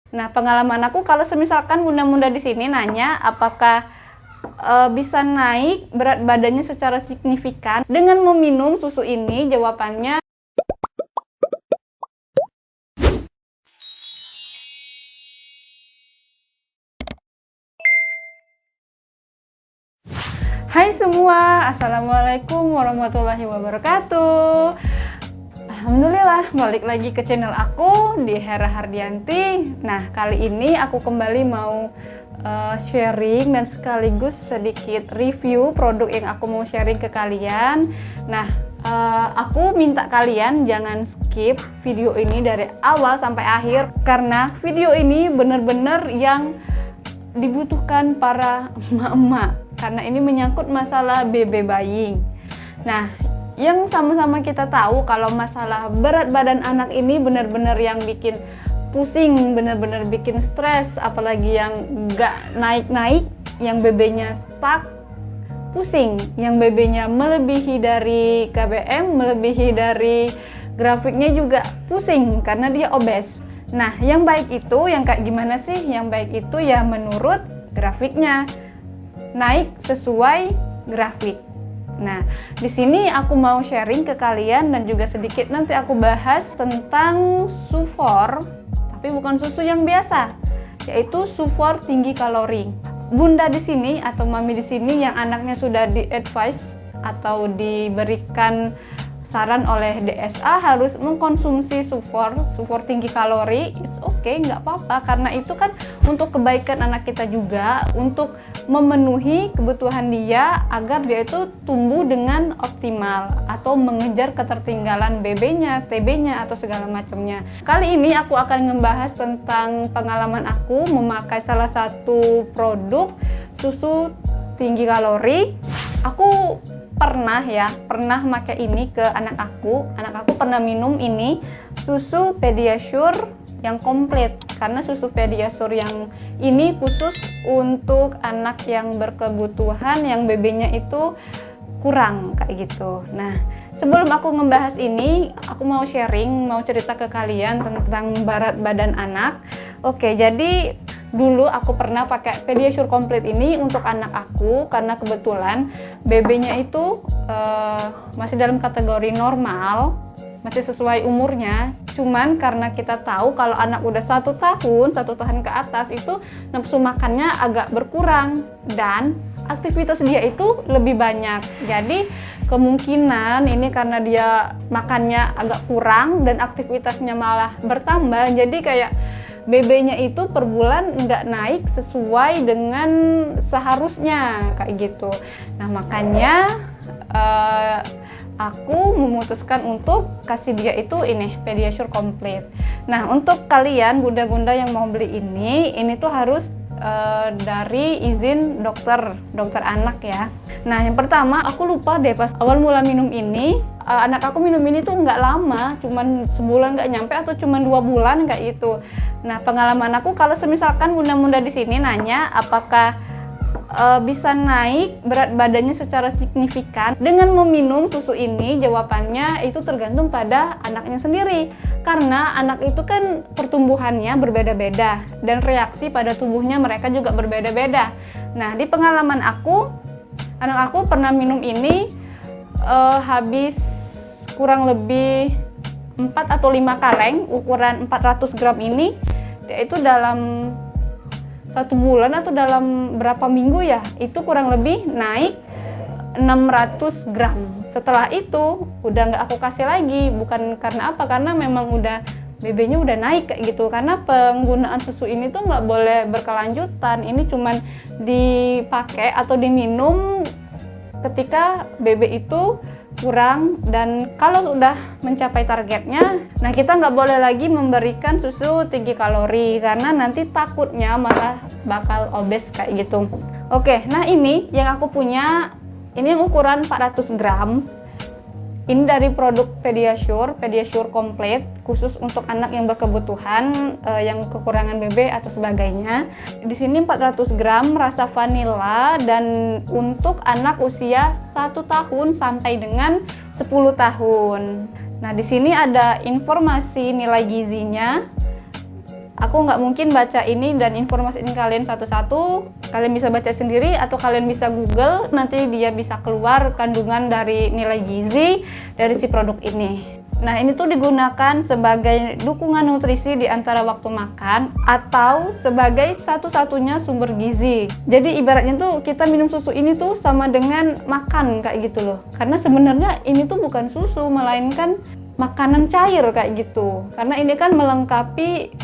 Nah, pengalaman aku kalau semisalkan bunda-bunda di sini nanya apakah bisa naik berat badannya secara signifikan dengan meminum susu ini, jawabannya hai semua, Assalamualaikum warahmatullahi wabarakatuh. Alhamdulillah, balik lagi ke channel aku di Hera Hardianti. Nah, kali ini aku kembali mau sharing dan sekaligus sedikit review produk yang aku mau sharing ke kalian. Nah, aku minta kalian jangan skip video ini dari awal sampai akhir, karena video ini bener-bener yang dibutuhkan para emak-emak, karena ini menyangkut masalah BB bayi. Nah, yang sama-sama kita tahu kalau masalah berat badan anak ini benar-benar yang bikin pusing, benar-benar bikin stres, apalagi yang nggak naik-naik, yang BB-nya stuck, pusing, yang BB-nya melebihi dari KBM, melebihi dari grafiknya juga pusing karena dia obes. Nah, yang baik itu yang kayak gimana sih? Yang baik itu ya menurut grafiknya, naik sesuai grafik. Nah, di sini aku mau sharing ke kalian dan juga sedikit nanti aku bahas tentang Sufor, tapi bukan susu yang biasa, yaitu Sufor tinggi kalori. Bunda di sini atau mami di sini yang anaknya sudah di-advise atau diberikan saran oleh DSA harus mengkonsumsi Sufor tinggi kalori, it's okay, nggak apa-apa, karena itu kan untuk kebaikan anak kita juga, untuk memenuhi kebutuhan dia agar dia itu tumbuh dengan optimal atau mengejar ketertinggalan BB-nya, TB-nya atau segala macamnya. Kali ini aku akan membahas tentang pengalaman aku memakai salah satu produk susu tinggi kalori. Aku pernah pakai ini ke anak aku pernah minum ini susu Pediasure yang komplit, karena susu Pediasure yang ini khusus untuk anak yang berkebutuhan yang BB-nya itu kurang kayak gitu. Nah, sebelum aku ngebahas ini, aku mau sharing, mau cerita ke kalian tentang berat badan anak. Oke, jadi dulu aku pernah pakai Pediasure komplit ini untuk anak aku karena kebetulan BB-nya itu masih dalam kategori normal, masih sesuai umurnya. Cuman karena kita tahu kalau anak udah 1 tahun ke atas itu nafsu makannya agak berkurang dan aktivitas dia itu lebih banyak. Jadi kemungkinan ini karena dia makannya agak kurang dan aktivitasnya malah bertambah, jadi kayak BB-nya itu per bulan nggak naik sesuai dengan seharusnya kayak gitu. Nah, makanya aku memutuskan untuk kasih dia itu ini Pediasure komplit. Nah, untuk kalian bunda-bunda yang mau beli ini tuh harus dari izin dokter anak ya. Nah, yang pertama aku lupa deh pas awal mula minum ini, anak aku minum ini tuh nggak lama, cuman sebulan nggak nyampe atau cuman 2 bulan kayak gitu. Nah, pengalaman aku kalau semisalkan bunda-bunda di sini nanya apakah bisa naik berat badannya secara signifikan dengan meminum susu ini, jawabannya itu tergantung pada anaknya sendiri, karena anak itu kan pertumbuhannya berbeda-beda dan reaksi pada tubuhnya mereka juga berbeda-beda. Nah, di pengalaman aku, anak aku pernah minum ini habis kurang lebih 4 atau 5 kaleng ukuran 400 gram ini, yaitu dalam 1 bulan atau dalam berapa minggu ya, itu kurang lebih naik 600 gram. Setelah itu udah nggak aku kasih lagi, bukan karena apa, karena memang udah BB-nya udah naik kayak gitu. Karena penggunaan susu ini tuh nggak boleh berkelanjutan, ini cuman dipakai atau diminum ketika BB itu kurang, dan kalau sudah mencapai targetnya, nah kita nggak boleh lagi memberikan susu tinggi kalori karena nanti takutnya malah bakal obes kayak gitu. Oke, nah ini yang aku punya, ini yang ukuran 400 gram. Ini dari produk Pediasure komplit, khusus untuk anak yang berkebutuhan, yang kekurangan BB atau sebagainya. Di sini 400 gram rasa vanila dan untuk anak usia 1 tahun sampai dengan 10 tahun. Nah, di sini ada informasi nilai gizinya. Aku nggak mungkin baca ini dan informasi ini kalian satu-satu. Kalian bisa baca sendiri atau kalian bisa Google, nanti dia bisa keluar kandungan dari nilai gizi dari si produk ini. Nah, ini tuh digunakan sebagai dukungan nutrisi di antara waktu makan atau sebagai satu-satunya sumber gizi. Jadi ibaratnya tuh kita minum susu ini tuh sama dengan makan kayak gitu loh. Karena sebenarnya ini tuh bukan susu, melainkan makanan cair kayak gitu. Karena ini kan melengkapi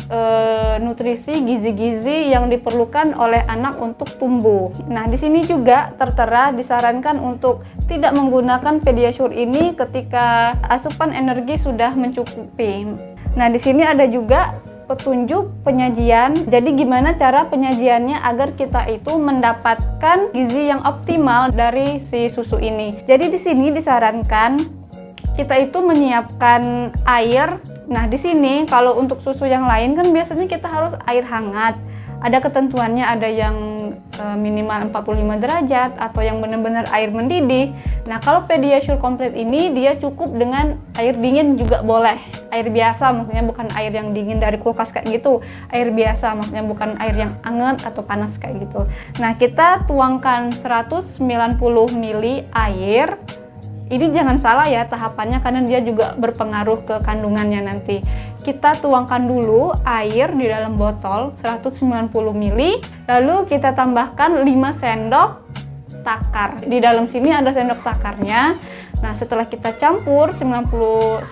nutrisi gizi-gizi yang diperlukan oleh anak untuk tumbuh. Nah, di sini juga tertera disarankan untuk tidak menggunakan Pediasure ini ketika asupan energi sudah mencukupi. Nah, di sini ada juga petunjuk penyajian. Jadi gimana cara penyajiannya agar kita itu mendapatkan gizi yang optimal dari si susu ini. Jadi di sini disarankan kita itu menyiapkan air. Nah, di sini kalau untuk susu yang lain kan biasanya kita harus air hangat. Ada ketentuannya, ada yang minimal 45 derajat atau yang benar-benar air mendidih. Nah, kalau Pediasure komplit ini dia cukup dengan air dingin juga boleh. Air biasa, maksudnya bukan air yang dingin dari kulkas kayak gitu. Air biasa, maksudnya bukan air yang hangat atau panas kayak gitu. Nah, kita tuangkan 190 ml air. Ini jangan salah ya tahapannya karena dia juga berpengaruh ke kandungannya nanti. Kita tuangkan dulu air di dalam botol 190 ml, lalu kita tambahkan 5 sendok takar. Di dalam sini ada sendok takarnya. Nah, setelah kita campur 190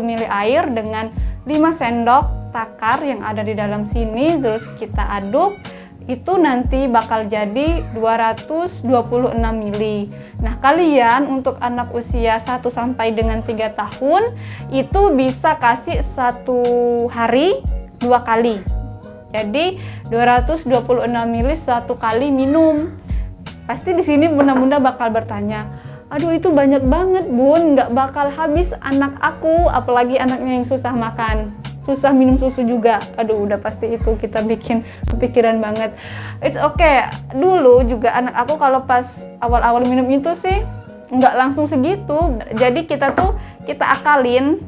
ml air dengan 5 sendok takar yang ada di dalam sini, terus kita aduk, itu nanti bakal jadi 226 ml. Nah, kalian untuk anak usia 1 sampai dengan 3 tahun itu bisa kasih 1 hari 2 kali. Jadi 226 ml 1 kali minum. Pasti di sini bunda-bunda bakal bertanya, aduh itu banyak banget bun, nggak bakal habis anak aku, apalagi anaknya yang susah makan, susah minum susu juga. Aduh, udah pasti itu kita bikin kepikiran banget. It's okay. Dulu juga anak aku kalau pas awal-awal minum itu sih nggak langsung segitu. Jadi kita akalin.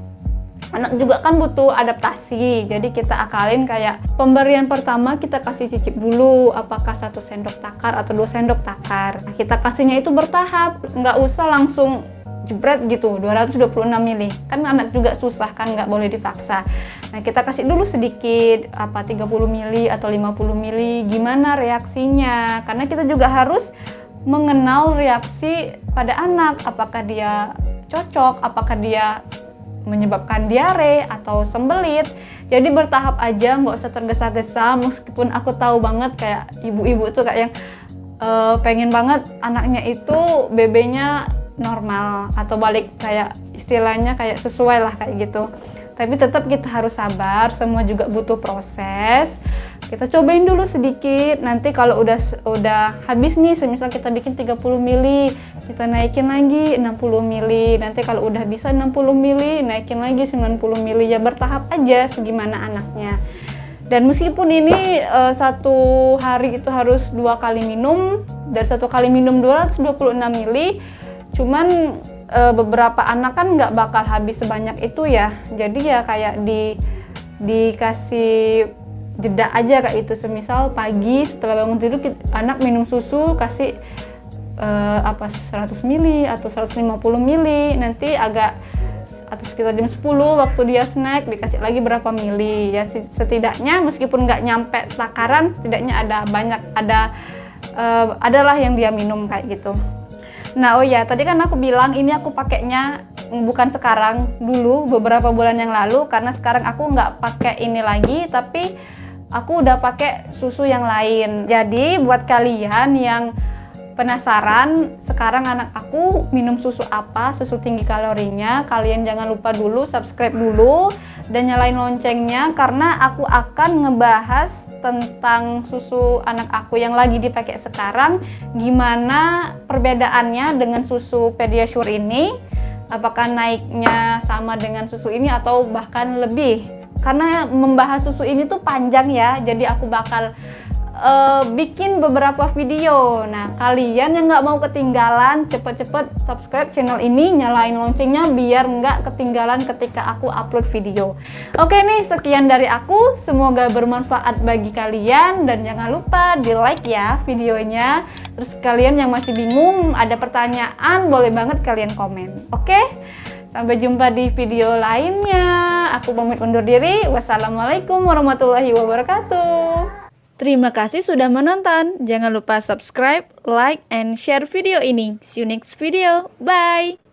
Anak juga kan butuh adaptasi. Jadi kita akalin kayak pemberian pertama kita kasih cicip dulu. Apakah 1 sendok takar atau 2 sendok takar. Nah, kita kasihnya itu bertahap. Nggak usah langsung jebret gitu 226 ml. Kan anak juga susah kan, nggak boleh dipaksa. Nah, kita kasih dulu sedikit, 30 ml atau 50 ml, gimana reaksinya. Karena kita juga harus mengenal reaksi pada anak, apakah dia cocok, apakah dia menyebabkan diare atau sembelit. Jadi bertahap aja, nggak usah tergesa-gesa. Meskipun aku tahu banget kayak ibu-ibu tuh kayak yang pengen banget anaknya itu BB-nya normal atau balik kayak istilahnya kayak sesuai lah kayak gitu. Tapi tetap kita harus sabar, semua juga butuh proses. Kita cobain dulu sedikit, nanti kalau udah habis nih, semisal kita bikin 30 ml, kita naikin lagi 60 ml. Nanti kalau udah bisa 60 ml, naikin lagi 90 ml. Ya bertahap aja segimana anaknya. Dan meskipun ini 1 hari itu harus 2 kali minum, dari 1 kali minum 226 ml, cuman beberapa anak kan nggak bakal habis sebanyak itu ya. Jadi ya kayak dikasih jeda aja kayak itu. Semisal pagi setelah bangun tidur anak minum susu, kasih 100 ml atau 150 ml. Nanti agak atau sekitar jam 10 waktu dia snack dikasih lagi berapa mili. Ya setidaknya meskipun nggak nyampe takaran, setidaknya adalah yang dia minum kayak gitu. Nah, oh ya, tadi kan aku bilang ini aku pakainya bukan sekarang, dulu beberapa bulan yang lalu, karena sekarang aku nggak pakai ini lagi, tapi aku udah pakai susu yang lain. Jadi buat kalian yang penasaran sekarang anak aku minum susu apa, susu tinggi kalorinya, kalian jangan lupa dulu subscribe dulu dan nyalain loncengnya, karena aku akan ngebahas tentang susu anak aku yang lagi dipakai sekarang, gimana perbedaannya dengan susu Pediasure ini, apakah naiknya sama dengan susu ini atau bahkan lebih. Karena membahas susu ini tuh panjang ya, jadi aku bakal bikin beberapa video. Nah, kalian yang nggak mau ketinggalan, cepet-cepet subscribe channel ini, nyalain loncengnya biar nggak ketinggalan ketika aku upload video. Oke nih, sekian dari aku. Semoga bermanfaat bagi kalian dan jangan lupa di like ya videonya. Terus kalian yang masih bingung, ada pertanyaan, boleh banget kalian komen. Oke? Sampai jumpa di video lainnya. Aku pamit undur diri. Wassalamualaikum warahmatullahi wabarakatuh. Terima kasih sudah menonton. Jangan lupa subscribe, like, and share video ini. See you next video. Bye!